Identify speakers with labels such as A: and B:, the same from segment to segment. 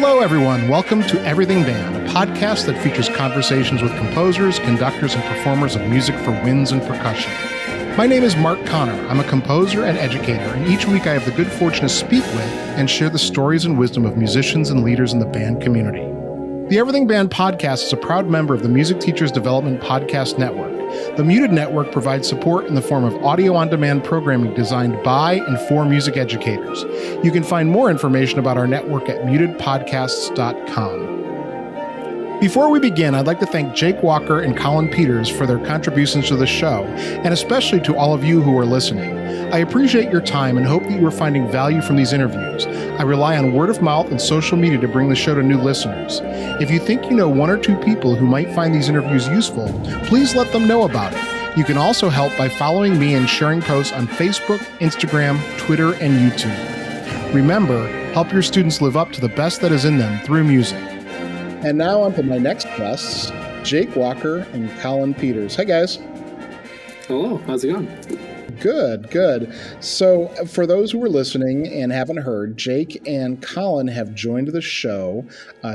A: Hello, everyone. Welcome to Everything Band, a podcast that features conversations with composers, conductors, and performers of music for winds and percussion. My name is Mark Connor. I'm a composer and educator, and each week I have the good fortune to speak with and share the stories and wisdom of musicians and leaders in the band community. The Everything Band podcast is a proud member of the Music Teachers Development Podcast Network. The Muted Network provides support in the form of audio-on-demand programming designed by and for music educators. You can find more information about our network at mutedpodcasts.com. Before we begin, I'd like to thank Jake Walker and Colin Peters for their contributions to the show, and especially to all of you who are listening. I appreciate your time and hope that you are finding value from these interviews. I rely on word of mouth and social media to bring the show to new listeners. If you think you know one or two people who might find these interviews useful, please let them know about it. You can also help by following me and sharing posts on Facebook, Instagram, Twitter, and YouTube. Remember, help your students live up to the best that is in them through music. And now on to my next guests, Jake Walker and Colin Peters. Hey, guys.
B: Hello. How's it going?
A: Good. So for those who are listening and haven't heard, Jake and Colin have joined the show.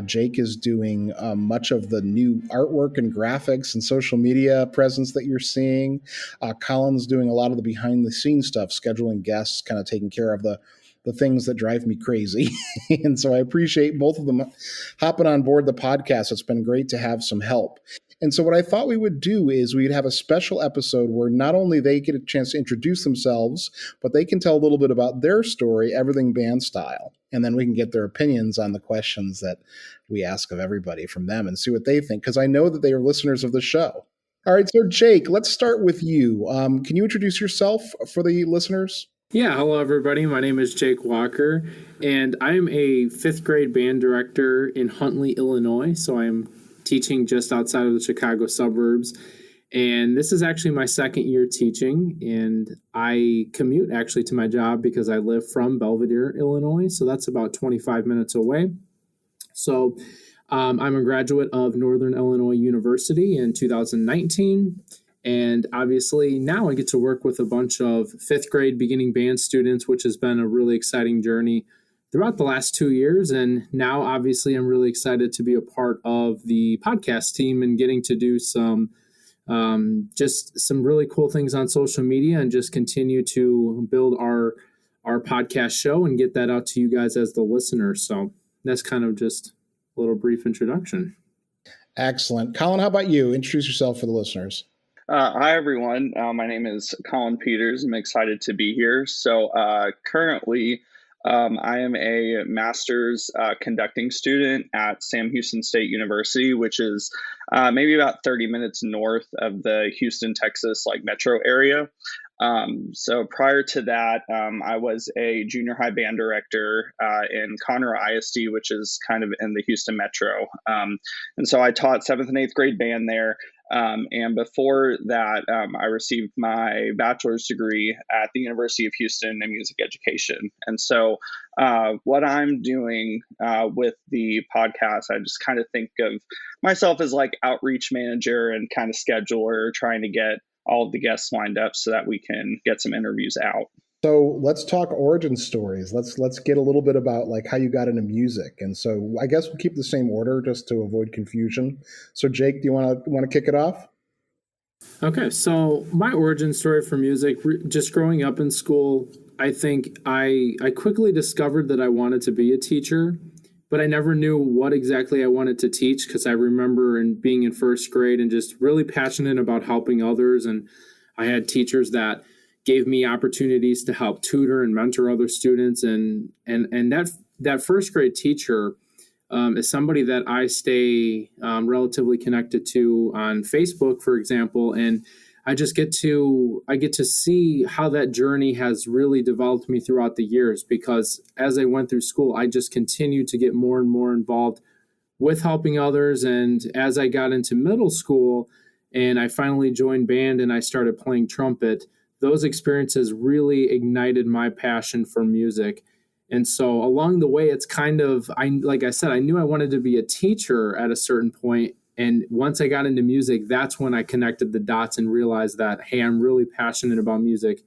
A: Jake is doing much of the new artwork and graphics and social media presence that you're seeing. Colin's doing a lot of the behind-the-scenes stuff, scheduling guests, kind of taking care of the things that drive me crazy. And so I appreciate both of them hopping on board the podcast. It's been great to have some help. And so what I thought we would do is we'd have a special episode where not only they get a chance to introduce themselves, but they can tell a little bit about their story, everything band style. And then we can get their opinions on the questions that we ask of everybody from them and see what they think, because I know that they are listeners of the show. All right, so Jake, let's start with you. Can you introduce yourself for the listeners?
B: Yeah, hello everybody. My name is Jake Walker, and I'm a 5th grade band director in Huntley, Illinois. So I'm teaching just outside of the Chicago suburbs. And this is actually my second year teaching, and I commute actually to my job because I live from Belvidere, Illinois. So that's about 25 minutes away. So I'm a graduate of Northern Illinois University in 2019. And obviously now I get to work with a bunch of 5th grade beginning band students, which has been a really exciting journey throughout the last 2 years. And now obviously I'm really excited to be a part of the podcast team and getting to do some really cool things on social media and just continue to build our podcast show and get that out to you guys as the listeners. So that's kind of just a little brief introduction.
A: Excellent. Colin, how about you? Introduce yourself for the listeners.
C: Hi, everyone. My name is Colin Peters. I'm excited to be here. So currently, I am a master's conducting student at Sam Houston State University, which is maybe about 30 minutes north of the Houston, Texas, metro area. So prior to that, I was a junior high band director in Conroe ISD, which is kind of in the Houston metro. And so I taught 7th and 8th grade band there. And before that, I received my bachelor's degree at the University of Houston in music education. And so what I'm doing with the podcast, I just kind of think of myself as outreach manager and kind of scheduler, trying to get all of the guests lined up so that we can get some interviews out.
A: So let's talk origin stories. Let's get a little bit about how you got into music. And so I guess we'll keep the same order just to avoid confusion. So Jake, do you want to kick it off?
B: Okay, so my origin story for music, just growing up in school, I think I quickly discovered that I wanted to be a teacher, but I never knew what exactly I wanted to teach, because I remember being in 1st grade and just really passionate about helping others. And I had teachers that gave me opportunities to help tutor and mentor other students. And that 1st grade teacher is somebody that I stay relatively connected to on Facebook, for example. And I get to see how that journey has really developed me throughout the years, because as I went through school, I just continued to get more and more involved with helping others. And as I got into middle school and I finally joined band and I started playing trumpet, those experiences really ignited my passion for music. And so along the way, it's like I said, I knew I wanted to be a teacher at a certain point. And once I got into music, that's when I connected the dots and realized that, hey, I'm really passionate about music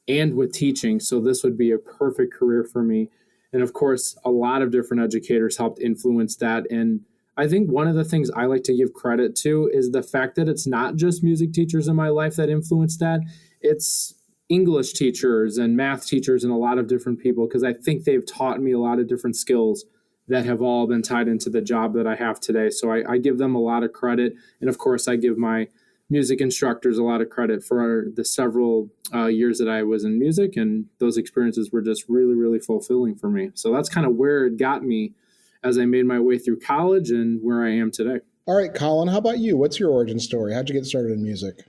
B: and with teaching. So this would be a perfect career for me. And of course, a lot of different educators helped influence that. And I think one of the things I like to give credit to is the fact that it's not just music teachers in my life that influenced that. It's English teachers and math teachers and a lot of different people, because I think they've taught me a lot of different skills that have all been tied into the job that I have today. So I give them a lot of credit. And of course, I give my music instructors a lot of credit for the several years that I was in music. And those experiences were just really, really fulfilling for me. So that's kind of where it got me as I made my way through college and where I am today.
A: All right, Colin, how about you? What's your origin story? How'd you get started in music?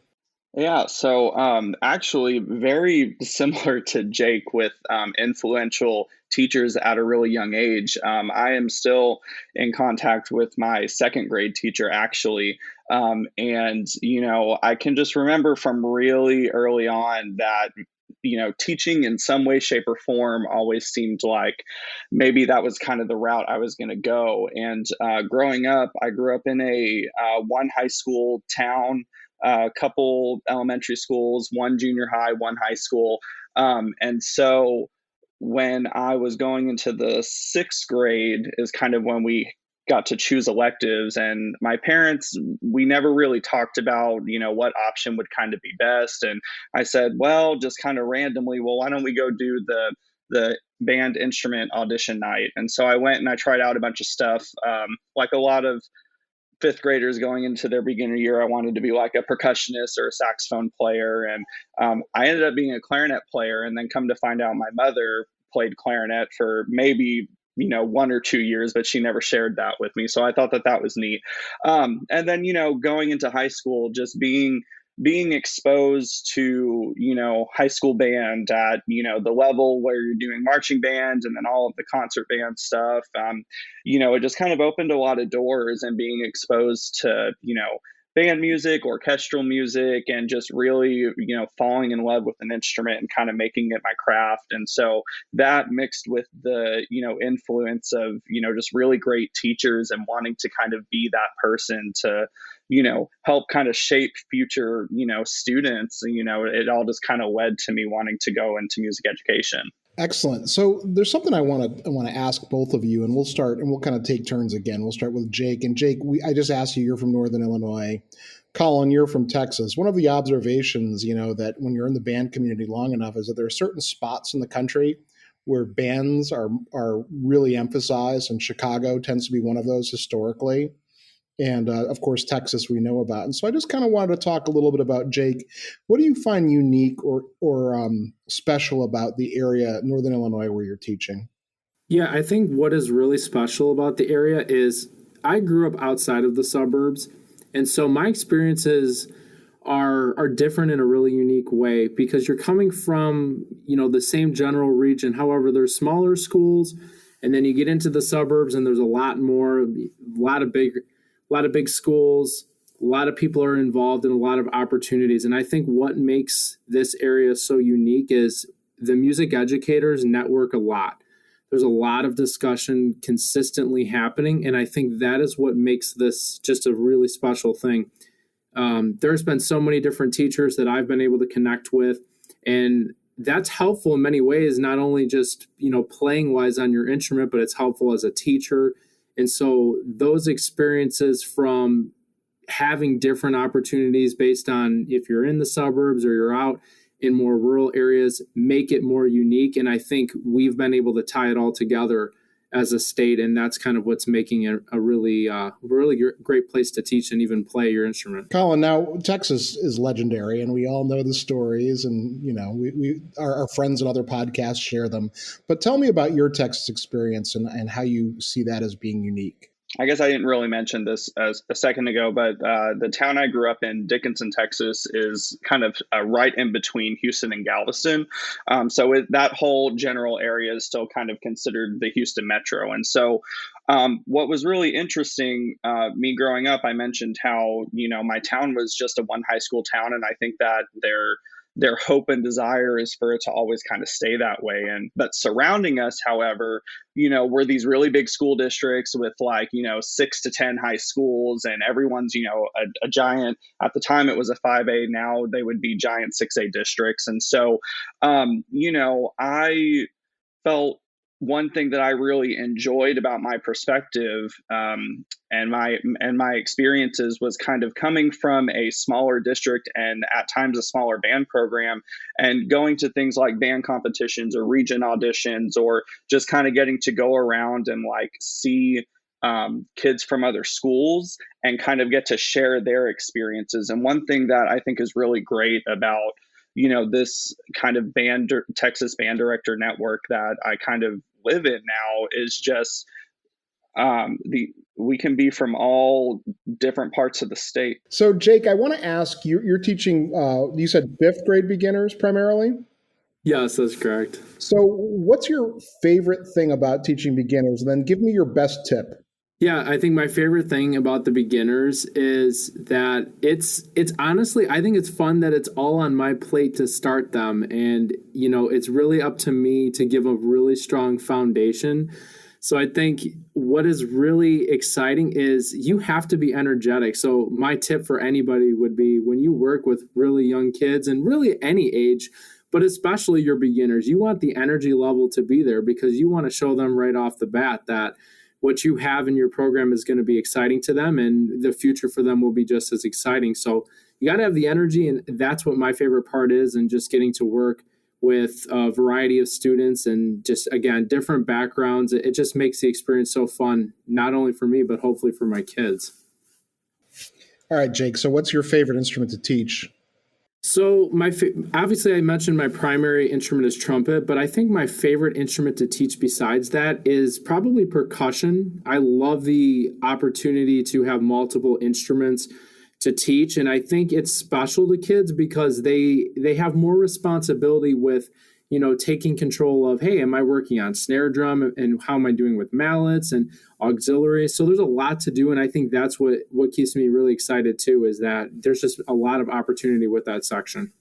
C: Yeah, so actually, very similar to Jake with influential teachers at a really young age. I am still in contact with my second grade teacher, actually. And, I can just remember from really early on that, teaching in some way, shape, or form always seemed like maybe that was kind of the route I was going to go. And growing up, I grew up in a one high school town, a couple elementary schools, one junior high, one high school. And so when I was going into the sixth grade is kind of when we got to choose electives. And my parents, we never really talked about, what option would kind of be best. And I said, well, just kind of randomly, well, why don't we go do the band instrument audition night? And so I went and I tried out a bunch of stuff, like a lot of fifth graders going into their beginner year. I wanted to be like a percussionist or a saxophone player. And I ended up being a clarinet player. And then come to find out my mother played clarinet for maybe 1 or 2 years, but she never shared that with me. So I thought that was neat. And then going into high school, just being exposed to high school band at the level where you're doing marching bands and then all of the concert band stuff. It just kind of opened a lot of doors, and being exposed to band music, orchestral music, and just really falling in love with an instrument and kind of making it my craft. And so that, mixed with the influence of just really great teachers and wanting to kind of be that person to help kind of shape future students, it all just kind of led to me wanting to go into music education.
A: Excellent. So there's something I want to ask both of you, and we'll kind of take turns again. We'll start with Jake. And Jake, I just asked you, you're from Northern Illinois. Colin, you're from Texas. One of the observations, that when you're in the band community long enough, is that there are certain spots in the country where bands are really emphasized, and Chicago tends to be one of those historically. And of course, Texas we know about. And so I just kind of wanted to talk a little bit about, Jake. What do you find unique or special about the area, Northern Illinois, where you're teaching?
B: Yeah, I think what is really special about the area is I grew up outside of the suburbs. And so my experiences are different in a really unique way, because you're coming from, the same general region. However, there's smaller schools, and then you get into the suburbs and there's a lot of big schools, a lot of people are involved in a lot of opportunities. And I think what makes this area so unique is the music educators network a lot. There's a lot of discussion consistently happening. And I think that is what makes this just a really special thing. There's been so many different teachers that I've been able to connect with. And that's helpful in many ways, not only just, playing wise on your instrument, but it's helpful as a teacher. And so those experiences from having different opportunities based on if you're in the suburbs or you're out in more rural areas make it more unique. And I think we've been able to tie it all together as a state. And that's kind of what's making it a really great place to teach and even play your instrument.
A: Colin, now Texas is legendary, and we all know the stories, and our friends and other podcasts share them. But tell me about your Texas experience and how you see that as being unique.
C: I guess I didn't really mention this as a second ago, but the town I grew up in, Dickinson, Texas, is kind of right in between Houston and Galveston. That whole general area is still kind of considered the Houston metro. And so what was really interesting, me growing up, I mentioned how, my town was just a one high school town. And I think that their hope and desire is for it to always kind of stay that way. But surrounding us, however, were these really big school districts with 6 to 10 high schools, and everyone's, a giant. At the time it was a 5A. Now they would be giant 6A districts. And so, I felt one thing that I really enjoyed about my perspective and my experiences was kind of coming from a smaller district and at times a smaller band program, and going to things like band competitions or region auditions, or just kind of getting to go around and like see kids from other schools and kind of get to share their experiences. And one thing that I think is really great about this kind of Texas band director network that I kind of live in now is just we can be from all different parts of the state.
A: So, Jake, I want to ask you, you're teaching, you said fifth grade beginners primarily?
B: Yes, that's correct.
A: So what's your favorite thing about teaching beginners? And then give me your best tip.
B: Yeah, I think my favorite thing about the beginners is that it's honestly, I think it's fun that it's all on my plate to start them. And, it's really up to me to give a really strong foundation. So I think what is really exciting is you have to be energetic. So my tip for anybody would be, when you work with really young kids and really any age, but especially your beginners, you want the energy level to be there, because you want to show them right off the bat that what you have in your program is going to be exciting to them, and the future for them will be just as exciting. So you got to have the energy, and that's what my favorite part is, and just getting to work with a variety of students and just, again, different backgrounds. It just makes the experience so fun, not only for me, but hopefully for my kids.
A: All right, Jake, so what's your favorite instrument to teach?
B: So obviously I mentioned my primary instrument is trumpet, but I think my favorite instrument to teach besides that is probably percussion. I love the opportunity to have multiple instruments to teach, and I think it's special to kids because they have more responsibility with taking control of, hey, am I working on snare drum, and how am I doing with mallets and auxiliaries? So there's a lot to do, and I think that's what keeps me really excited too, is that there's just a lot of opportunity with that section.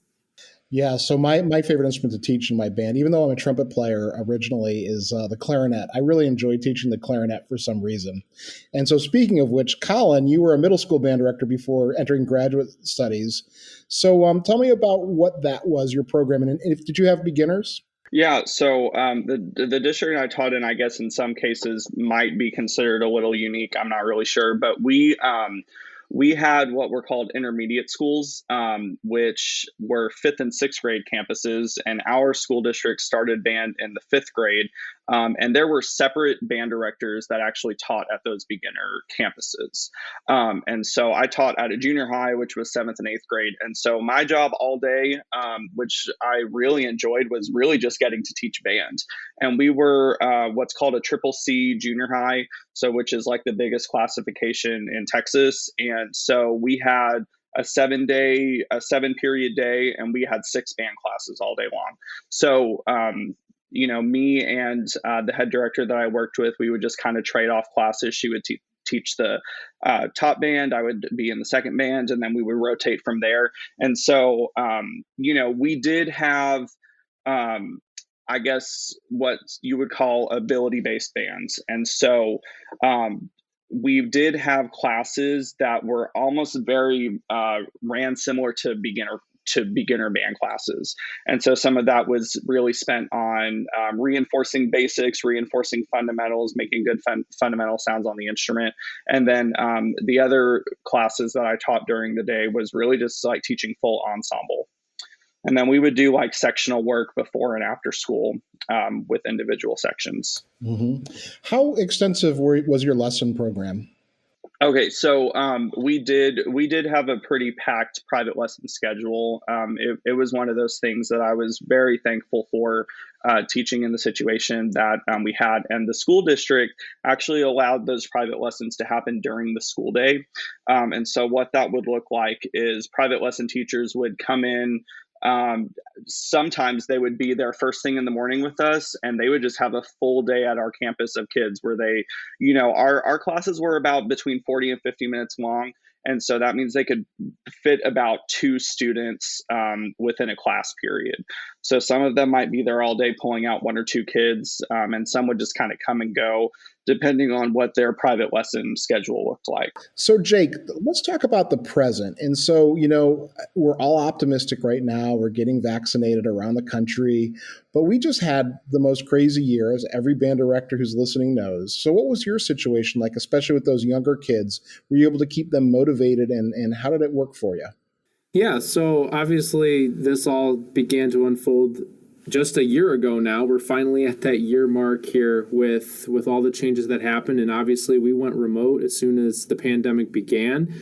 A: Yeah, so my favorite instrument to teach in my band, even though I'm a trumpet player originally, is the clarinet. I really enjoy teaching the clarinet for some reason. And so speaking of which, Colin, you were a middle school band director before entering graduate studies. So tell me about what that was, your program, and did you have beginners?
C: Yeah, so the district I taught in, I guess in some cases might be considered a little unique. I'm not really sure, but we had what were called intermediate schools, which were fifth and sixth grade campuses, and our school district started band in the fifth grade. And there were separate band directors that actually taught at those beginner campuses. And so I taught at a junior high, which was seventh and eighth grade. And so my job all day, which I really enjoyed, was really just getting to teach band. And we were what's called a triple C junior high, so which is like the biggest classification in Texas. And so we had a 7-period day, and we had 6 band classes all day long. So, me and the head director that I worked with, we would just kind of trade off classes. She would teach the top band, I would be in the second band, and then we would rotate from there. And so, we did have, I guess, what you would call ability-based bands. And so we did have classes that were almost very ran similar to beginner band classes. And so some of that was really spent on reinforcing basics, reinforcing fundamentals, making good fundamental sounds on the instrument. And then the other classes that I taught during the day was really just like teaching full ensemble. And then we would do like sectional work before and after school with individual sections. Mm-hmm.
A: How extensive was your lesson program?
C: Okay, so we did have a pretty packed private lesson schedule. It was one of those things that I was very thankful for teaching in the situation that we had. And the school district actually allowed those private lessons to happen during the school day. And so what that would look like is private lesson teachers would come in. Sometimes they would be there first thing in the morning with us, and they would just have a full day at our campus of kids where they, our classes were about between 40 and 50 minutes long. And so that means they could fit about 2 students within a class period. So some of them might be there all day pulling out 1 or 2 kids, and some would just kind of come and go. depending on what their private lesson schedule looked like.
A: So, Jake, let's talk about the present. And so, we're all optimistic right now. We're getting vaccinated around the country, but we just had the most crazy year, as every band director who's listening knows. So, what was your situation like, especially with those younger kids? Were you able to keep them motivated, and how did it work for you?
B: Yeah, so obviously this all began to unfold just a year ago now. We're finally at that year mark here with all the changes that happened, and obviously we went remote as soon as the pandemic began.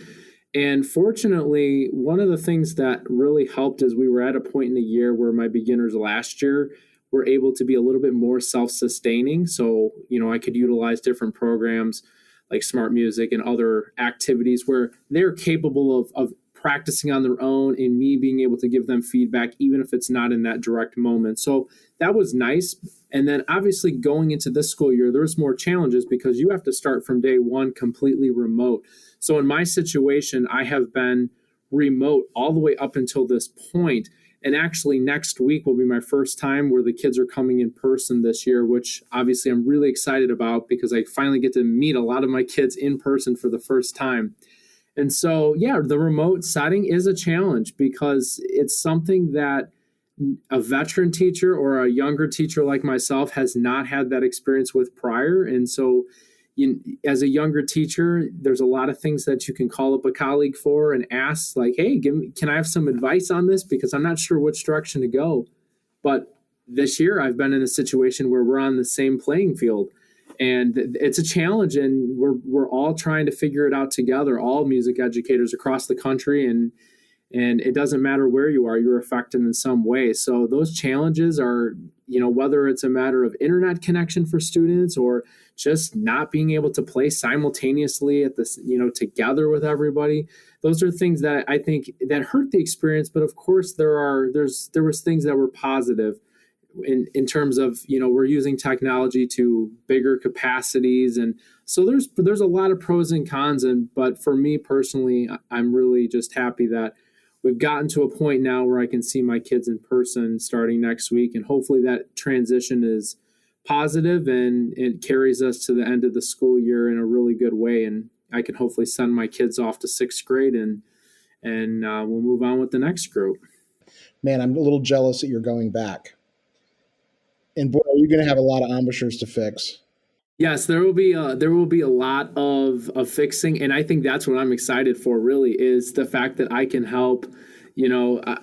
B: And fortunately, one of the things that really helped is we were at a point in the year where my beginners last year were able to be a little bit more self-sustaining. So, I could utilize different programs like smart music and other activities where they're capable of practicing on their own and me being able to give them feedback, even if it's not in that direct moment. So that was nice. And then obviously going into this school year, there's more challenges because you have to start from day one completely remote. So in my situation, I have been remote all the way up until this point. And actually next week will be my first time where the kids are coming in person this year, which obviously I'm really excited about because I finally get to meet a lot of my kids in person for the first time. And so, yeah, the remote setting is a challenge because it's something that a veteran teacher or a younger teacher like myself has not had that experience with prior. And so, as a younger teacher, there's a lot of things that you can call up a colleague for and ask, like, hey, can I have some advice on this? Because I'm not sure which direction to go. But this year, I've been in a situation where we're on the same playing field. And it's a challenge, and we're all trying to figure it out together, all music educators across the country, and it doesn't matter where you are, you're affected in some way. So those challenges are, whether it's a matter of internet connection for students or just not being able to play simultaneously at this, together with everybody. Those are things that I think that hurt the experience. But of course, there was things that were positive. In terms of, we're using technology to bigger capacities. And so there's a lot of pros and cons. But for me personally, I'm really just happy that we've gotten to a point now where I can see my kids in person starting next week. And hopefully that transition is positive and it carries us to the end of the school year in a really good way. And I can hopefully send my kids off to sixth grade and we'll move on with the next group.
A: Man, I'm a little jealous that you're going back. And boy, are you going to have a lot of embouchures to fix.
B: Yes, there will be a lot of fixing, and I think that's what I'm excited for. Really, is the fact that I can help.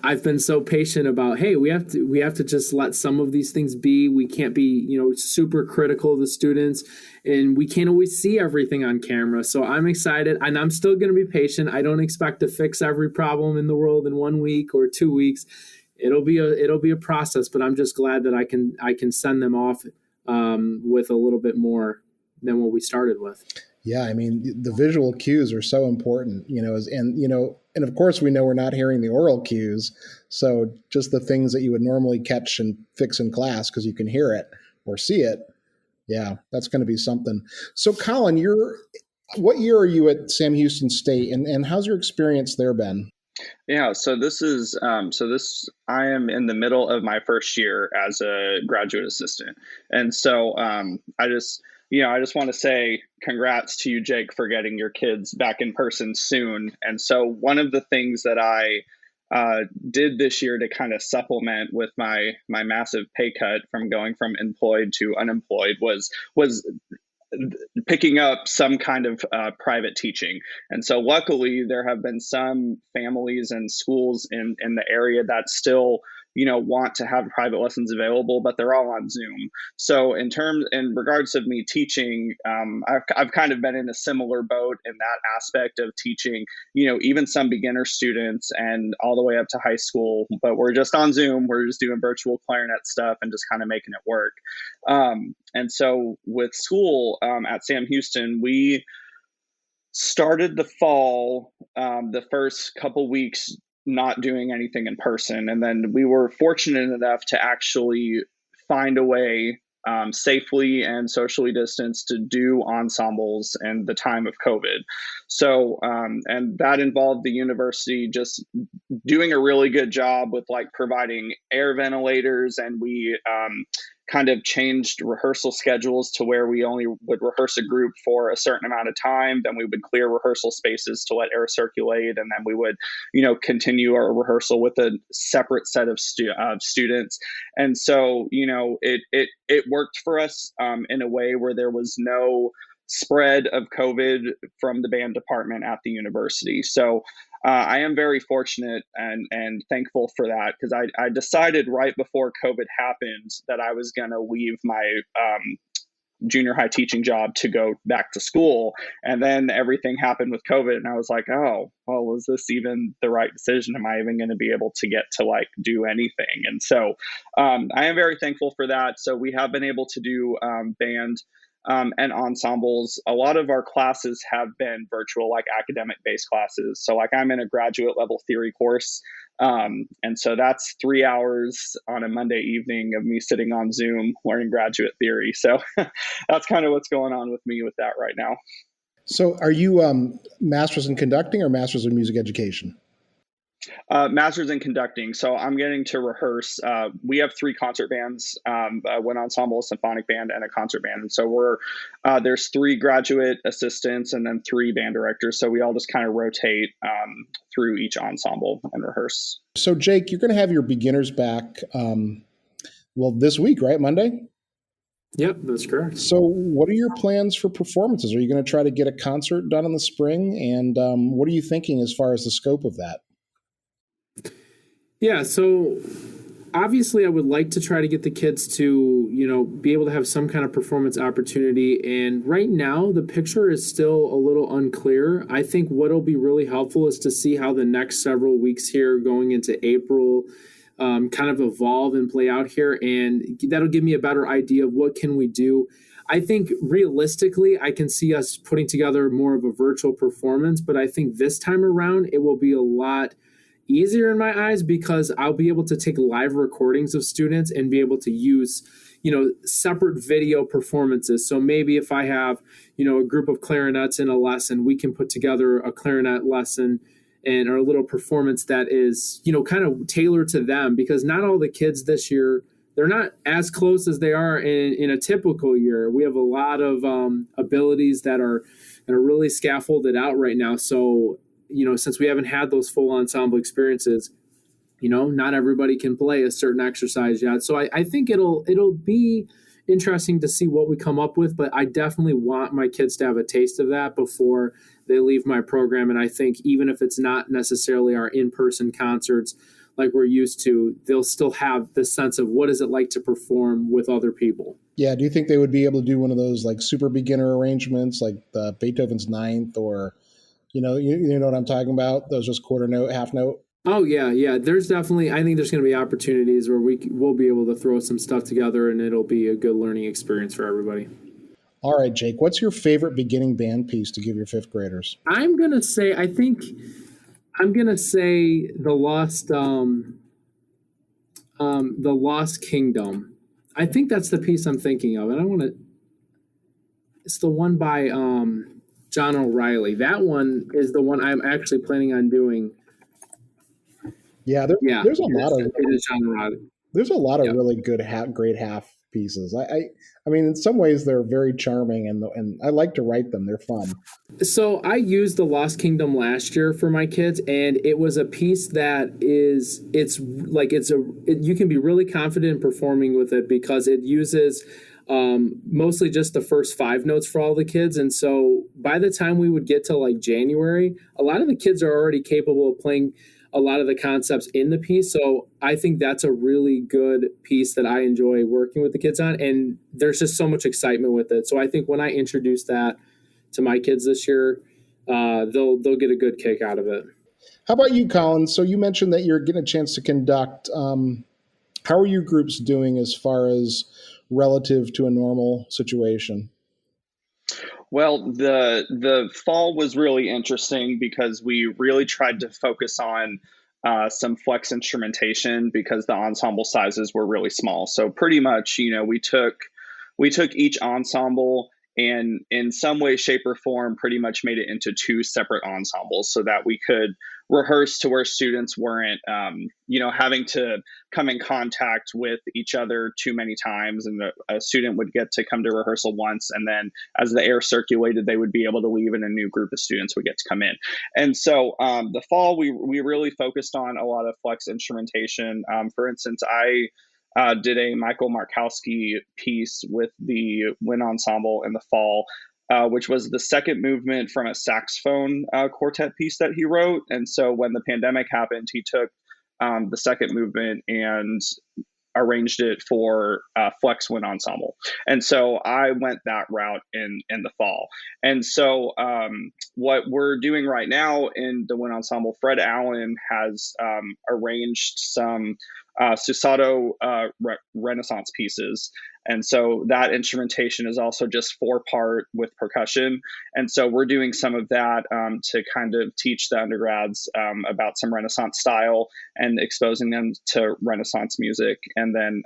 B: I've been so patient about, hey, we have to just let some of these things be. We can't be super critical of the students, and we can't always see everything on camera. So I'm excited, and I'm still going to be patient. I don't expect to fix every problem in the world in 1 week or 2 weeks. It'll be a process, but I'm just glad that I can send them off with a little bit more than what we started with.
A: Yeah, I mean, the visual cues are so important, and of course we know we're not hearing the oral cues. So just the things that you would normally catch and fix in class because you can hear it or see it. Yeah, that's going to be something. So Colin, what year are you at Sam Houston State, and how's your experience there been?
C: Yeah, so I am in the middle of my first year as a graduate assistant. And so I just want to say congrats to you, Jake, for getting your kids back in person soon. And so one of the things that I did this year to kind of supplement with my massive pay cut from going from employed to unemployed was picking up some kind of private teaching. And so luckily there have been some families and schools in the area that still, want to have private lessons available, but they're all on Zoom. So in regards of me teaching, I've kind of been in a similar boat in that aspect of teaching, even some beginner students and all the way up to high school, but we're just on Zoom. We're just doing virtual clarinet stuff and just kind of making it work. And so with school at Sam Houston, we started the fall, the first couple weeks not doing anything in person. And then we were fortunate enough to actually find a way safely and socially distanced to do ensembles in the time of COVID. So, and that involved the university just doing a really good job with like providing air ventilators, and we kind of changed rehearsal schedules to where we only would rehearse a group for a certain amount of time, then we would clear rehearsal spaces to let air circulate, and then we would continue our rehearsal with a separate set of students. And so it worked for us in a way where there was no spread of COVID from the band department at the university. So I am very fortunate and thankful for that, because I decided right before COVID happened that I was going to leave my junior high teaching job to go back to school. And then everything happened with COVID. And I was like, oh, well, was this even the right decision? Am I even going to be able to get to like do anything? And so I am very thankful for that. So we have been able to do band and ensembles. A lot of our classes have been virtual, like academic based classes. So like I'm in a graduate level theory course. And so that's 3 hours on a Monday evening of me sitting on Zoom learning graduate theory. So that's kind of what's going on with me with that right now.
A: So are you masters in conducting or masters in music education?
C: Masters in conducting. So I'm getting to rehearse. We have 3 concert bands, one ensemble, a symphonic band, and a concert band. And so there's 3 graduate assistants and then 3 band directors. So we all just kind of rotate through each ensemble and rehearse.
A: So Jake, you're going to have your beginners back, this week, right? Monday?
B: Yep, that's correct.
A: So what are your plans for performances? Are you going to try to get a concert done in the spring? And what are you thinking as far as the scope of that?
B: Yeah, so obviously I would like to try to get the kids to, be able to have some kind of performance opportunity. And right now the picture is still a little unclear. I think what'll be really helpful is to see how the next several weeks here going into April kind of evolve and play out here. And that'll give me a better idea of what can we do. I think realistically, I can see us putting together more of a virtual performance, but I think this time around it will be a lot easier in my eyes, because I'll be able to take live recordings of students and be able to use, separate video performances. So maybe if I have, a group of clarinets in a lesson, we can put together a clarinet lesson and or a little performance that is, kind of tailored to them, because not all the kids this year, they're not as close as they are in a typical year. We have a lot of abilities that are really scaffolded out right now. So since we haven't had those full ensemble experiences, not everybody can play a certain exercise yet. So I think it'll be interesting to see what we come up with, but I definitely want my kids to have a taste of that before they leave my program. And I think even if it's not necessarily our in-person concerts like we're used to, they'll still have the sense of what is it like to perform with other people.
A: Yeah. Do you think they would be able to do one of those like super beginner arrangements, like the Beethoven's Ninth, or you know what I'm talking about? Those just quarter note, half note.
B: Oh yeah. There's definitely, I think there's going to be opportunities where we'll be able to throw some stuff together, and it'll be a good learning experience for everybody.
A: All right, Jake, what's your favorite beginning band piece to give your 5th graders?
B: I'm going to say the Lost Kingdom. I think that's the piece I'm thinking of, and it's the one by John O'Reilly. That one is the one I'm actually planning on doing.
A: Yeah, there's a lot of
B: it is John O'Reilly.
A: There's a lot of really good grade half pieces. I mean, in some ways they're very charming, and I like to write them. They're fun.
B: So I used the Lost Kingdom last year for my kids, and it was a piece that you can be really confident in performing with it, because it uses mostly just the first 5 notes for all the kids. And so by the time we would get to like January, a lot of the kids are already capable of playing a lot of the concepts in the piece. So I think that's a really good piece that I enjoy working with the kids on. And there's just so much excitement with it. So I think when I introduce that to my kids this year, they'll get a good kick out of it.
A: How about you, Colin? So you mentioned that you're getting a chance to conduct. How are your groups doing as far as relative to a normal situation?
C: Well, the fall was really interesting because we really tried to focus on some flex instrumentation, because the ensemble sizes were really small. So pretty much, we took each ensemble and in some way, shape, or form pretty much made it into two separate ensembles so that we could rehearse to where students weren't, having to come in contact with each other too many times. And a student would get to come to rehearsal once, and then as the air circulated, they would be able to leave, and a new group of students would get to come in. And so the fall, we really focused on a lot of flex instrumentation. For instance, I did a Michael Markowski piece with the wind ensemble in the fall, which was the second movement from a saxophone quartet piece that he wrote. And so when the pandemic happened, he took the second movement and arranged it for flex wind ensemble. And so I went that route in the fall. And so what we're doing right now in the wind ensemble, Fred Allen has arranged some Susato Renaissance pieces. And so that instrumentation is also just 4-part with percussion. And so we're doing some of that to kind of teach the undergrads about some Renaissance style and exposing them to Renaissance music. And then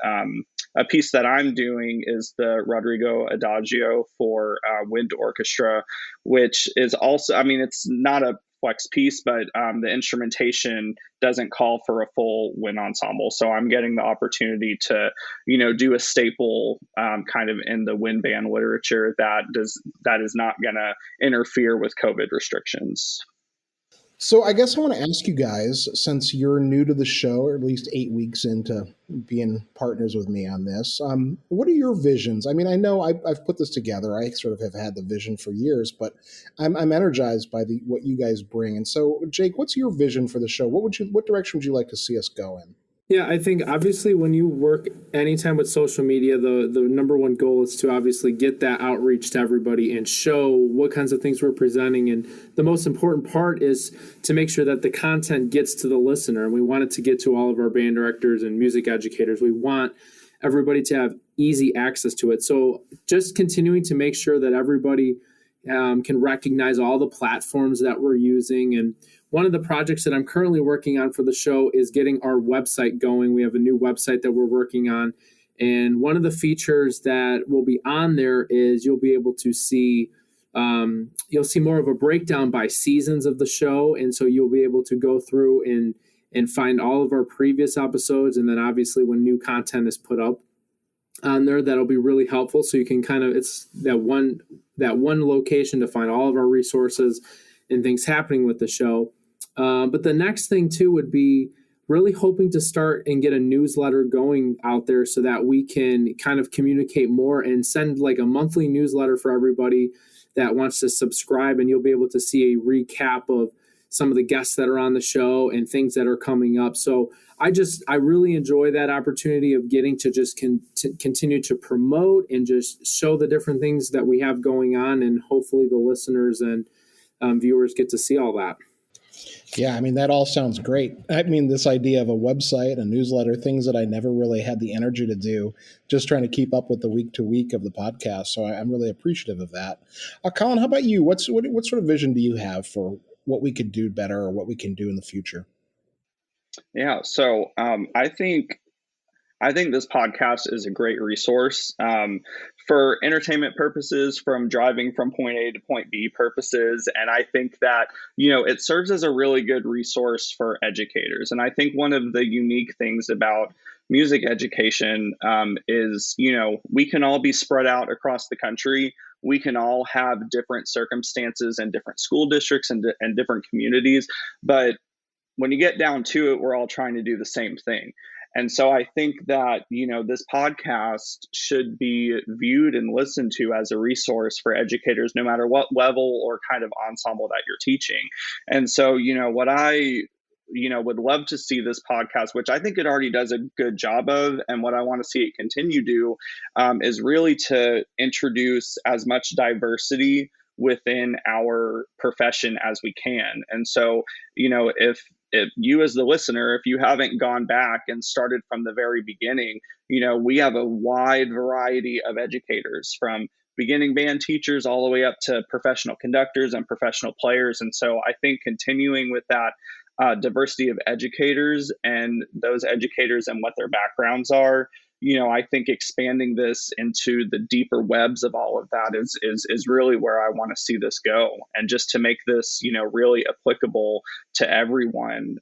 C: a piece that I'm doing is the Rodrigo Adagio for wind orchestra, which is also, it's not a flex piece, but the instrumentation doesn't call for a full wind ensemble. So I'm getting the opportunity to, do a staple kind of in the wind band literature that is not going to interfere with COVID restrictions.
A: So I guess I want to ask you guys, since you're new to the show, or at least 8 weeks into being partners with me on this, what are your visions? I know I've put this together. I sort of have had the vision for years, but I'm energized by what you guys bring. And so, Jake, what's your vision for the show? What direction would you like to see us go in?
B: Yeah, I think obviously when you work anytime with social media, the number one goal is to obviously get that outreach to everybody and show what kinds of things we're presenting. And the most important part is to make sure that the content gets to the listener. And we want it to get to all of our band directors and music educators. We want everybody to have easy access to it. So just continuing to make sure that everybody can recognize all the platforms that we're using. And one of the projects that I'm currently working on for the show is getting our website going. We have a new website that we're working on. And one of the features that will be on there is you'll be able to see, you'll see more of a breakdown by seasons of the show. And so you'll be able to go through and find all of our previous episodes. And then obviously when new content is put up on there, that'll be really helpful. So you can it's that one location to find all of our resources and things happening with the show. But the next thing too would be really hoping to start and get a newsletter going out there so that we can kind of communicate more and send like a monthly newsletter for everybody that wants to subscribe. And you'll be able to see a recap of some of the guests that are on the show and things that are coming up. So I really enjoy that opportunity of getting to just continue to promote and just show the different things that we have going on. And hopefully the listeners and viewers get to see all that.
A: Yeah, that all sounds great. This idea of a website, a newsletter, things that I never really had the energy to do, just trying to keep up with the week to week of the podcast. So I'm really appreciative of that. Colin, how about you? What sort of vision do you have for what we could do better or what we can do in the future?
C: Yeah, so I think this podcast is a great resource for entertainment purposes, from driving from point A to point B purposes. And I think that, it serves as a really good resource for educators. And I think one of the unique things about music education is, we can all be spread out across the country. We can all have different circumstances and different school districts and different communities. But when you get down to it, we're all trying to do the same thing. And so I think that, this podcast should be viewed and listened to as a resource for educators, no matter what level or kind of ensemble that you're teaching. And so, what I, would love to see this podcast, which I think it already does a good job of, and what I want to see it continue to do, is really to introduce as much diversity within our profession as we can. And so, if you as the listener, if you haven't gone back and started from the very beginning, we have a wide variety of educators, from beginning band teachers all the way up to professional conductors and professional players. And so I think continuing with that diversity of educators and those educators and what their backgrounds are, I think expanding this into the deeper webs of all of that is really where I want to see this go. And just to make this, really applicable to everyone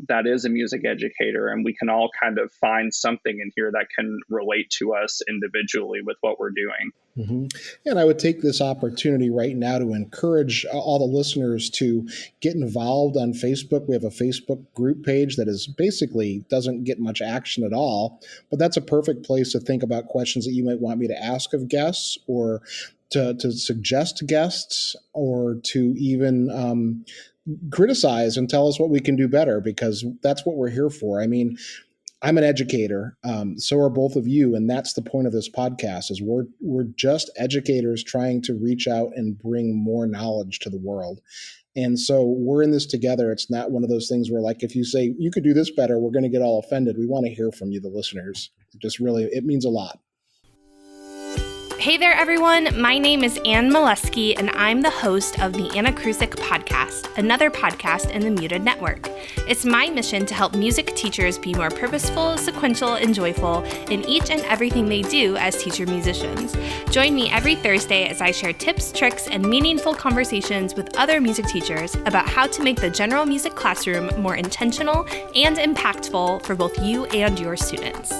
C: that is a music educator, and we can all kind of find something in here that can relate to us individually with what we're doing.
A: Mm-hmm. And I would take this opportunity right now to encourage all the listeners to get involved on Facebook. We have a Facebook group page that is basically doesn't get much action at all, but that's a perfect place to think about questions that you might want me to ask of guests, or to suggest guests, or to even criticize and tell us what we can do better, because that's what we're here for. I mean, I'm an educator, so are both of you, and that's the point of this podcast. Is we're just educators trying to reach out and bring more knowledge to the world, and so we're in this together. It's not one of those things where, like, if you say you could do this better, we're going to get all offended. We want to hear from you, the listeners. It means a lot.
D: Hey there, everyone. My name is Ann Molesky, and I'm the host of the Anna Krusik Podcast, another podcast in the Muted Network. It's my mission to help music teachers be more purposeful, sequential, and joyful in each and everything they do as teacher-musicians. Join me every Thursday as I share tips, tricks, and meaningful conversations with other music teachers about how to make the general music classroom more intentional and impactful for both you and your students.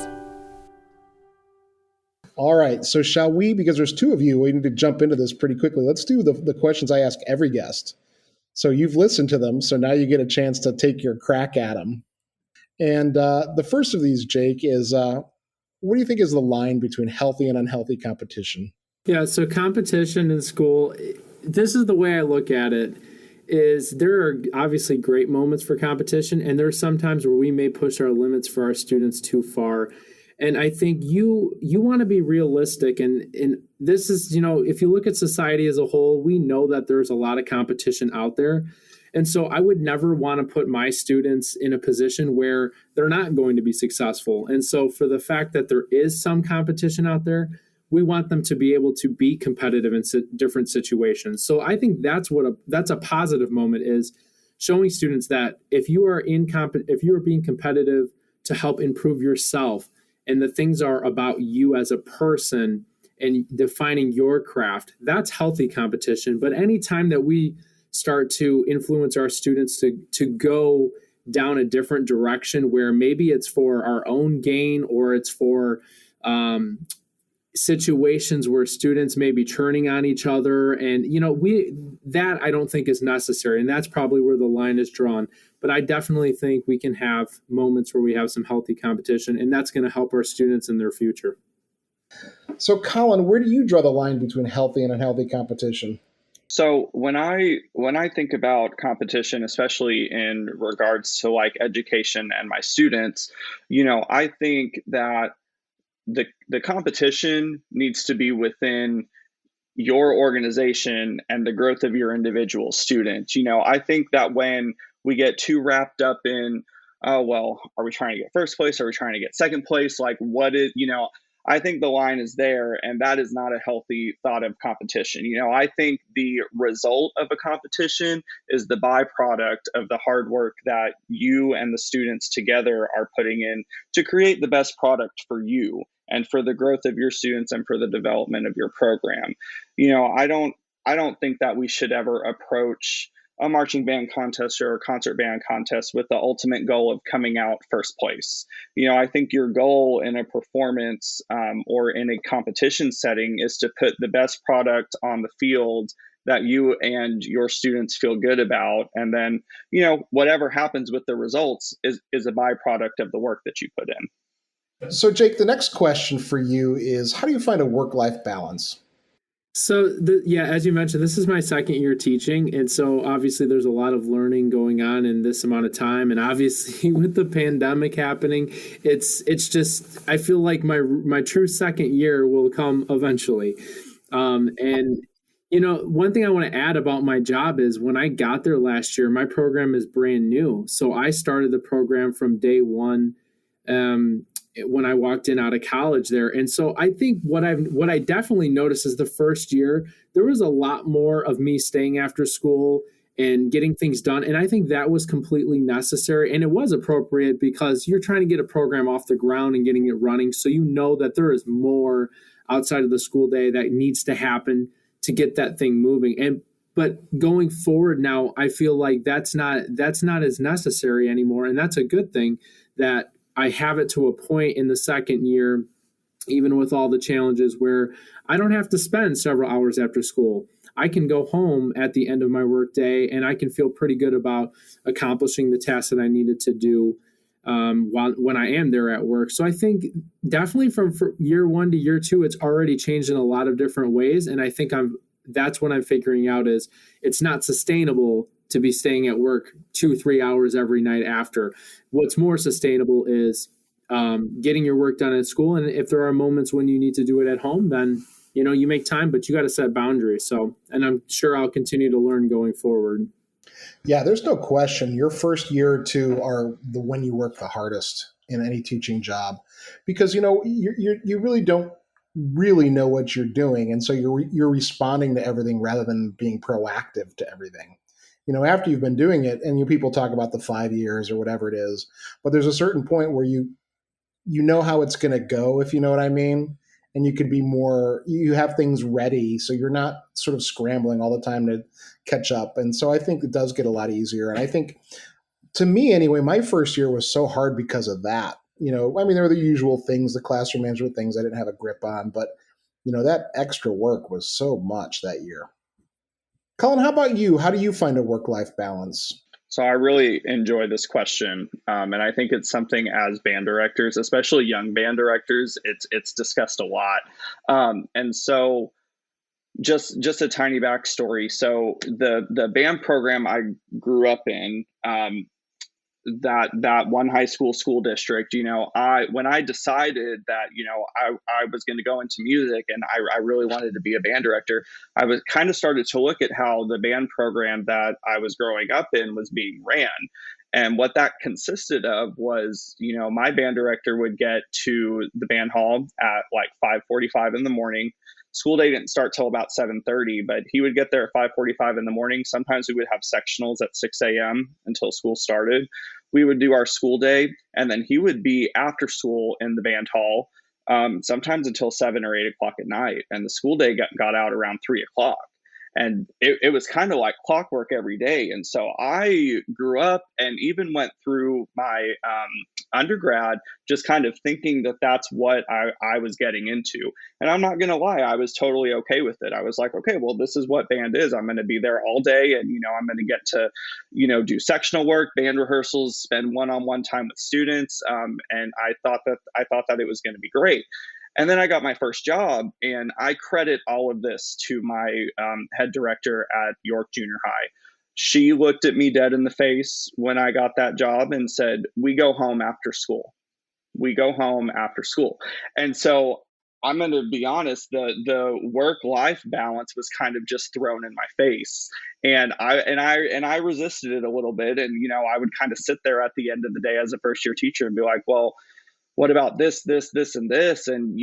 A: All right. So shall we, because there's two of you, we need to jump into this pretty quickly. Let's do the questions I ask every guest. So you've listened to them, so now you get a chance to take your crack at them. And the first of these, Jake, is what do you think is the line between healthy and unhealthy competition?
B: Yeah, so competition in school, this is the way I look at it, is there are obviously great moments for competition, and there are some times where we may push our limits for our students too far. And I think you want to be realistic. And this is, if you look at society as a whole, we know that there's a lot of competition out there. And so I would never want to put my students in a position where they're not going to be successful. And so for the fact that there is some competition out there, we want them to be able to be competitive in different situations. So I think that's a positive moment, is showing students that if you are being competitive to help improve yourself, and the things are about you as a person and defining your craft, that's healthy competition. But anytime that we start to influence our students to go down a different direction, where maybe it's for our own gain, or it's for situations where students may be turning on each other, and that I don't think is necessary, and that's probably where the line is drawn. But I definitely think we can have moments where we have some healthy competition, and that's going to help our students in their future.
A: So, Colin, where do you draw the line between healthy and unhealthy competition?
C: So when I think about competition, especially in regards to like education and my students, I think that the competition needs to be within your organization and the growth of your individual students. I think that when we get too wrapped up in, oh, well, are we trying to get first place? Are we trying to get second place? Like, I think the line is there, and that is not a healthy thought of competition. I think the result of a competition is the byproduct of the hard work that you and the students together are putting in to create the best product for you and for the growth of your students and for the development of your program. I don't think that we should ever approach a marching band contest or a concert band contest with the ultimate goal of coming out first place. I think your goal in a performance or in a competition setting is to put the best product on the field that you and your students feel good about. And then, whatever happens with the results is a byproduct of the work that you put in.
A: So, Jake, the next question for you is, how do you find a work-life balance?
B: So, as you mentioned, this is my second year teaching. And so obviously there's a lot of learning going on in this amount of time. And obviously with the pandemic happening, it's just, I feel like my true second year will come eventually. One thing I want to add about my job is when I got there last year, my program is brand new. So I started the program from day one. When I walked in out of college there. And so I think what I definitely noticed is the first year, there was a lot more of me staying after school and getting things done. And I think that was completely necessary, and it was appropriate because you're trying to get a program off the ground and getting it running. So you know that there is more outside of the school day that needs to happen to get that thing moving. But going forward now, I feel like that's not as necessary anymore. And that's a good thing that I have it to a point in the second year, even with all the challenges, where I don't have to spend several hours after school. I can go home at the end of my workday and I can feel pretty good about accomplishing the tasks that I needed to do when I am there at work. So I think definitely from year 1 to year 2, it's already changed in a lot of different ways. And I think that's what I'm figuring out is it's not sustainable to be staying at work 2-3 hours every night after. What's more sustainable is getting your work done at school. And if there are moments when you need to do it at home, then, you make time, but you got to set boundaries. So, and I'm sure I'll continue to learn going forward.
A: Yeah, there's no question. Your first year or two are when you work the hardest in any teaching job, because, you really don't really know what you're doing. And so you're responding to everything rather than being proactive to everything. After you've been doing it, and people talk about the 5 years or whatever it is, but there's a certain point where you know how it's going to go, if you know what I mean. And you have things ready. So you're not sort of scrambling all the time to catch up. And so I think it does get a lot easier. And I think, to me anyway, my first year was so hard because of that. There were the usual things, the classroom management things I didn't have a grip on, but that extra work was so much that year. Colin, how about you? How do you find a work-life balance?
C: So I really enjoy this question, and I think it's something as band directors, especially young band directors, it's discussed a lot. And so just a tiny backstory. So the band program I grew up in, that one high school district, when I decided that, I was going to go into music and I really wanted to be a band director, I was kind of started to look at how the band program that I was growing up in was being ran. And what that consisted of was, my band director would get to the band hall at like 5:45 in the morning. School day didn't start till about 7:30, but he would get there at 5:45 in the morning. Sometimes we would have sectionals at 6 a.m. until school started. We would do our school day, and then he would be after school in the band hall, sometimes until 7 or 8 o'clock at night. And the school day got out around 3 o'clock. And it was kind of like clockwork every day. And so I grew up and even went through my undergrad just kind of thinking that that's what I was getting into. And I'm not going to lie, I was totally okay with it. I was like, okay, well, this is what band is. I'm going to be there all day. And, I'm going to get to, do sectional work, band rehearsals, spend one-on-one time with students. And I thought that it was going to be great. And then I got my first job, and I credit all of this to my head director at York Junior High. She looked at me dead in the face when I got that job and said, "We go home after school. We go home after school." And so I'm going to be honest, the work-life balance was kind of just thrown in my face. And I resisted it a little bit. And, I would kind of sit there at the end of the day as a first year teacher and be like, well, what about this, and this? And,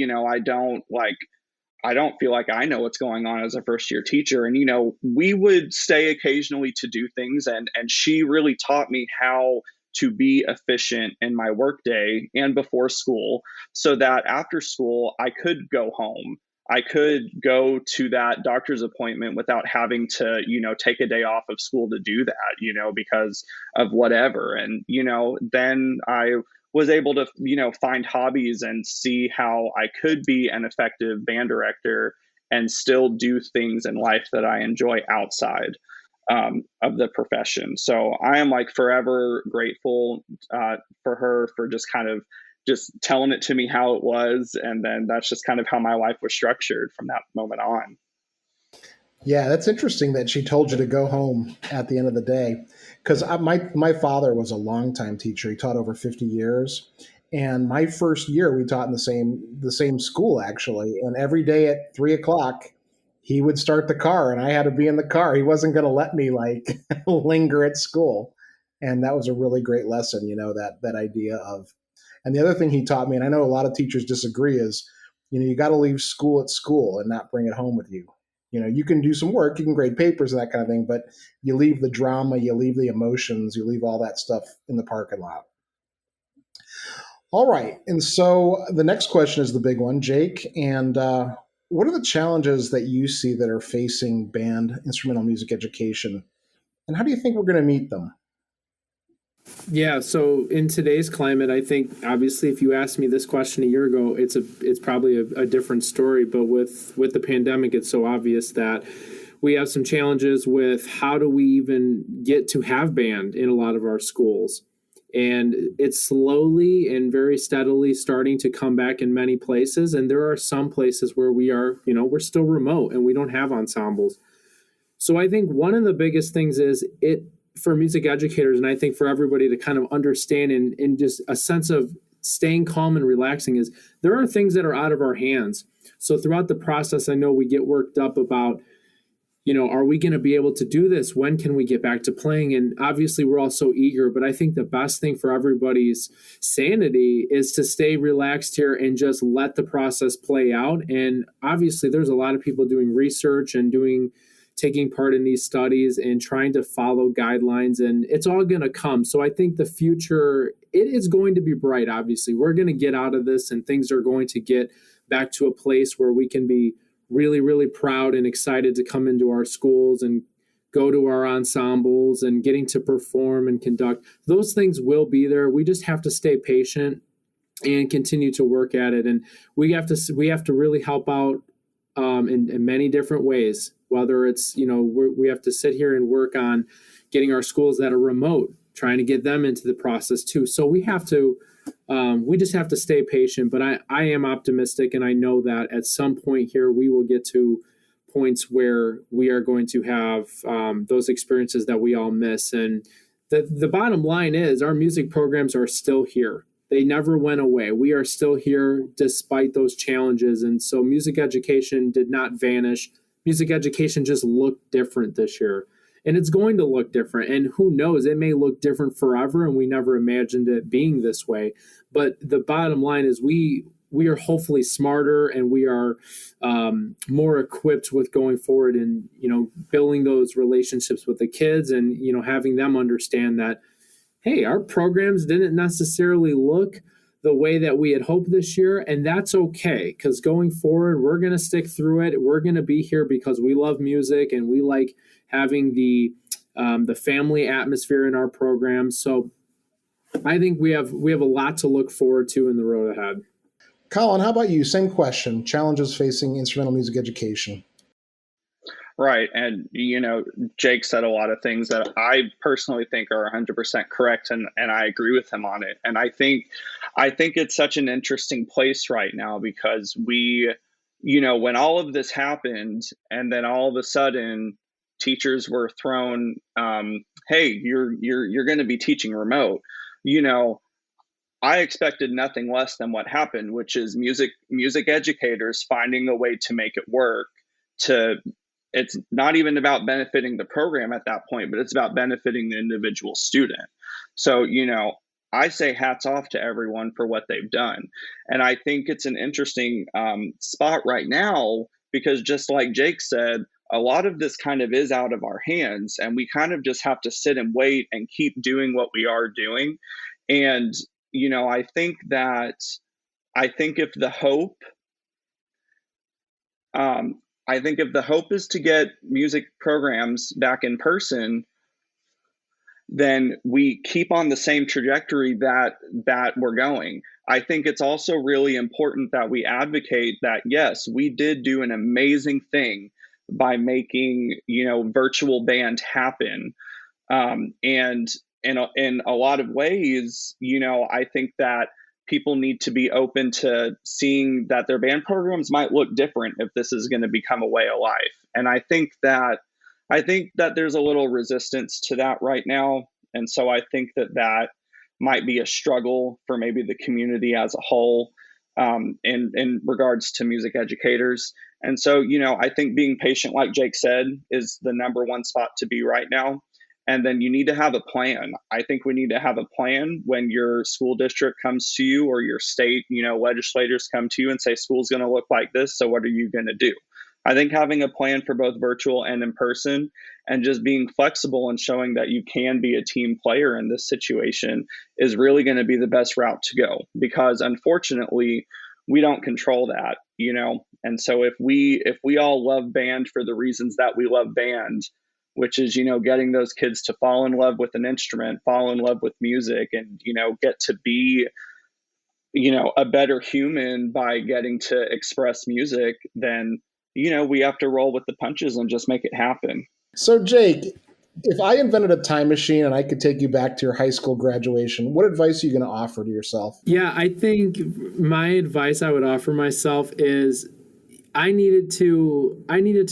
C: I don't feel like I know what's going on as a first year teacher. And, we would stay occasionally to do things. And she really taught me how to be efficient in my workday and before school, so that after school I could go home. I could go to that doctor's appointment without having to, take a day off of school to do that, because of whatever. And, then I was able to, find hobbies and see how I could be an effective band director and still do things in life that I enjoy outside of the profession. So I am forever grateful for her for just kind of just telling it to me how it was. And then that's just kind of how my life was structured from that moment on.
A: Yeah, that's interesting that she told you to go home at the end of the day, because my father was a longtime teacher. He taught over 50 years. And my first year, we taught in the same school, actually. And every day at 3 o'clock, he would start the car, and I had to be in the car. He wasn't going to let me linger at school. And that was a really great lesson, that idea of. And the other thing he taught me, and I know a lot of teachers disagree, is, you got to leave school at school and not bring it home with you. You can do some work, you can grade papers and that kind of thing, but you leave the drama, you leave the emotions, you leave all that stuff in the parking lot. All right. And so the next question is the big one, Jake. And what are the challenges that you see that are facing band instrumental music education? And how do you think we're going to meet them?
B: Yeah, so in today's climate, I think obviously if you asked me this question a year ago, it's probably a different story. But with the pandemic, it's so obvious that we have some challenges with how do we even get to have band in a lot of our schools. And it's slowly and very steadily starting to come back in many places. And there are some places where we're still remote and we don't have ensembles. So I think one of the biggest things is for music educators, and I think for everybody to kind of understand and just a sense of staying calm and relaxing, is there are things that are out of our hands. So throughout the process, I know we get worked up about, are we going to be able to do this? When can we get back to playing? And obviously we're all so eager, but I think the best thing for everybody's sanity is to stay relaxed here and just let the process play out. And obviously there's a lot of people doing research and taking part in these studies and trying to follow guidelines, and it's all going to come. So I think the future, it is going to be bright. Obviously, we're going to get out of this and things are going to get back to a place where we can be really, really proud and excited to come into our schools and go to our ensembles and getting to perform and conduct. Those things will be there. We just have to stay patient and continue to work at it. And we have to really help out in many different ways. Whether it's, we have to sit here and work on getting our schools that are remote, trying to get them into the process too. So we just have to stay patient, but I am optimistic. And I know that at some point here, we will get to points where we are going to have those experiences that we all miss. And the bottom line is our music programs are still here. They never went away. We are still here despite those challenges. And so music education did not vanish. Music education just looked different this year, and it's going to look different. And who knows, it may look different forever, and we never imagined it being this way. But the bottom line is we are hopefully smarter, and we are more equipped with going forward and, building those relationships with the kids and, having them understand that, hey, our programs didn't necessarily look the way that we had hoped this year. And that's okay, because going forward, we're going to stick through it. We're going to be here because we love music and we like having the family atmosphere in our programs. So I think we have a lot to look forward to in the road ahead.
A: Colin, how about you? Same question. Challenges facing instrumental music education.
C: Right. And, Jake said a lot of things that I personally think are 100% correct. And I agree with him on it. And I think it's such an interesting place right now because when all of this happened and then all of a sudden teachers were thrown, hey, you're going to be teaching remote, I expected nothing less than what happened, which is music educators finding a way to make it work. It's not even about benefiting the program at that point, but it's about benefiting the individual student. So, I say hats off to everyone for what they've done. And I think it's an interesting spot right now because just like Jake said, a lot of this kind of is out of our hands and we kind of just have to sit and wait and keep doing what we are doing. And, I think if the hope is to get music programs back in person, then we keep on the same trajectory that we're going. I think it's also really important that we advocate that, yes, we did do an amazing thing by making, virtual band happen. And in a lot of ways, I think that people need to be open to seeing that their band programs might look different if this is going to become a way of life. And I think that there's a little resistance to that right now. And so I think that might be a struggle for maybe the community as a whole in regards to music educators. And so, I think being patient, like Jake said, is the number one spot to be right now. And then you need to have a plan. I think we need to have a plan when your school district comes to you or your state, legislators come to you and say, school's going to look like this. So what are you going to do? I think having a plan for both virtual and in person and just being flexible and showing that you can be a team player in this situation is really going to be the best route to go, because unfortunately we don't control that, and so if we all love band for the reasons that we love band, which is getting those kids to fall in love with an instrument, fall in love with music, and get to be a better human by getting to express music, then we have to roll with the punches and just make it happen.
A: So, Jake, if I invented a time machine and I could take you back to your high school graduation, what advice are you going to offer to yourself?
B: Yeah, I think my advice I would offer myself is I needed to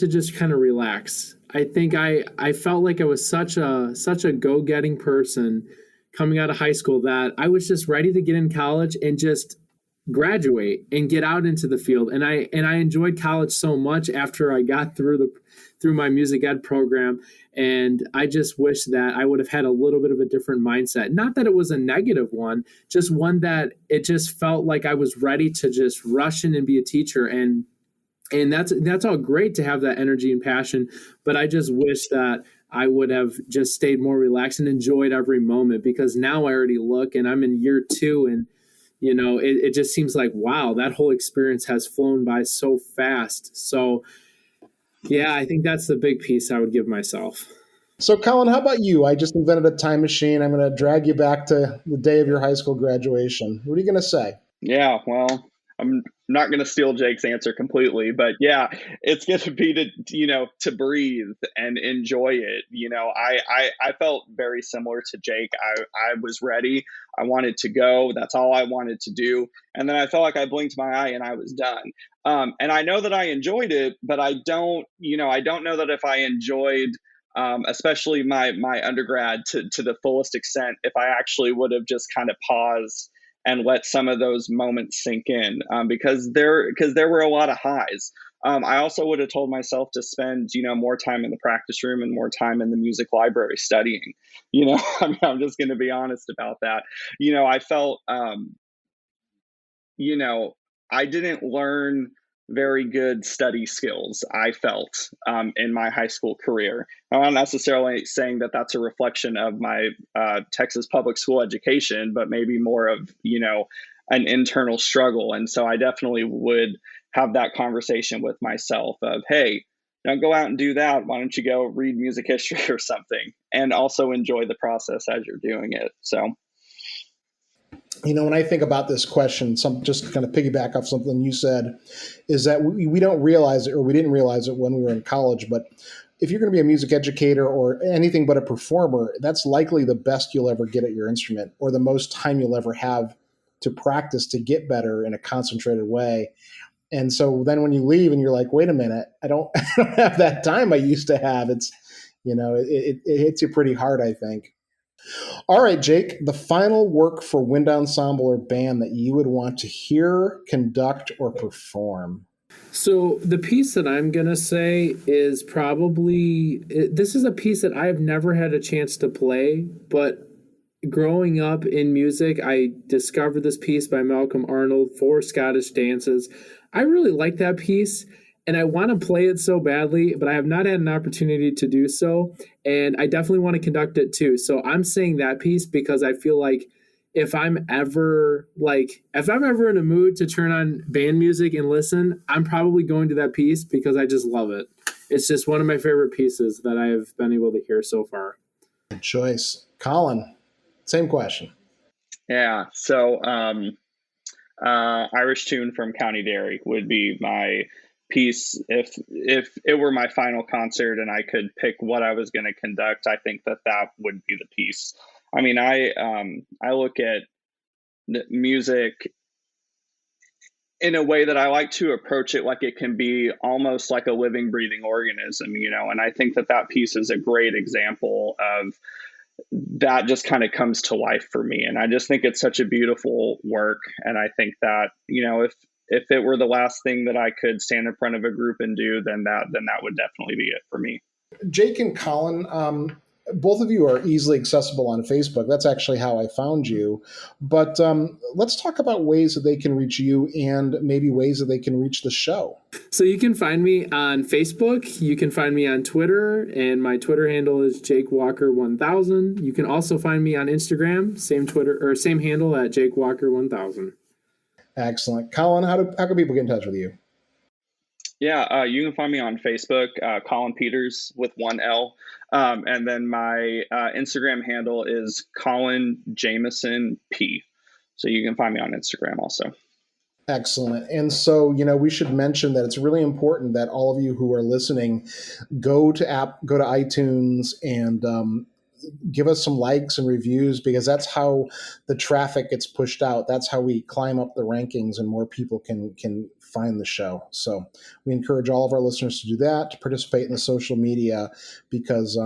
B: just kind of relax. I think I felt like I was such a go-getting person coming out of high school that I was just ready to get in college and just graduate and get out into the field. And I enjoyed college so much after I got through my music ed program. And I just wish that I would have had a little bit of a different mindset. Not that it was a negative one, just one that it just felt like I was ready to just rush in and be a teacher. And that's all great to have that energy and passion. But I just wish that I would have just stayed more relaxed and enjoyed every moment, because now I already look and I'm in year 2, and it just seems like, wow, that whole experience has flown by so fast. So yeah, I think that's the big piece I would give myself.
A: So, Colin, how about you? I just invented a time machine. I'm going to drag you back to the day of your high school graduation. What are you going to say?
C: Yeah, well, I'm not going to steal Jake's answer completely, but yeah, it's going to be to breathe and enjoy it. I felt very similar to Jake. I was ready. I wanted to go. That's all I wanted to do. And then I felt like I blinked my eye and I was done. And I know that I enjoyed it, but I don't know that if I enjoyed especially my undergrad to the fullest extent, if I actually would have just kind of paused and let some of those moments sink in, because there were a lot of highs. I also would have told myself to spend more time in the practice room and more time in the music library studying. I'm just going to be honest about that. I felt I didn't learn very good study skills, I felt, in my high school career. I'm not necessarily saying that that's a reflection of my Texas public school education, but maybe more of, an internal struggle. And so I definitely would have that conversation with myself of, hey, don't go out and do that. Why don't you go read music history or something, and also enjoy the process as you're doing it. So
A: when I think about this question, just to kind of piggyback off something you said, is that we don't realize it, or we didn't realize it when we were in college, but if you're going to be a music educator or anything but a performer, that's likely the best you'll ever get at your instrument, or the most time you'll ever have to practice to get better in a concentrated way. And so then when you leave and you're like, wait a minute, I don't have that time I used to have. It's, it hits you pretty hard, I think. All right, Jake, the final work for wind ensemble or band that you would want to hear, conduct, or perform.
B: So the piece that I'm going to say is this is a piece that I've never had a chance to play, but growing up in music, I discovered this piece by Malcolm Arnold for Scottish Dances. I really like that piece, and I want to play it so badly, but I have not had an opportunity to do so, and I definitely want to conduct it too. So I'm saying that piece because I feel like if I'm ever in a mood to turn on band music and listen, I'm probably going to that piece because I just love it. It's just one of my favorite pieces that I have been able to hear so far.
A: Good choice. Colin, same question.
C: Yeah. So Irish Tune from County Derry would be my piece. If it were my final concert and I could pick what I was going to conduct, I think that would be the piece. I mean, I look at the music in a way that I like to approach it like it can be almost like a living, breathing organism, and I think that piece is a great example of that. Just kind of comes to life for me. And I just think it's such a beautiful work. And I think that, if it were the last thing that I could stand in front of a group and do, then that would definitely be it for me.
A: Jake and Colin, both of you are easily accessible on Facebook. That's actually how I found you. But let's talk about ways that they can reach you and maybe ways that they can reach the show.
B: So you can find me on Facebook. You can find me on Twitter, and my Twitter handle is JakeWalker1000. You can also find me on Instagram, same handle at JakeWalker1000.
A: Excellent. Colin, how can people get in touch with you?
C: Yeah, you can find me on Facebook, Colin Peters with one L. And then my Instagram handle is Colin Jameson P. So you can find me on Instagram also.
A: Excellent. And so, we should mention that it's really important that all of you who are listening go to iTunes and give us some likes and reviews, because that's how the traffic gets pushed out. That's how we climb up the rankings and more people can find the show. So we encourage all of our listeners to do that, to participate in the social media, because,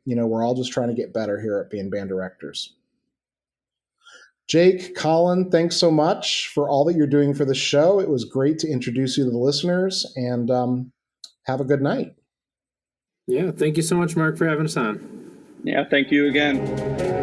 A: we're all just trying to get better here at being band directors. Jake, Colin, thanks so much for all that you're doing for the show. It was great to introduce you to the listeners, and have a good night.
B: Yeah, thank you so much, Mark, for having us on.
C: Yeah, thank you again.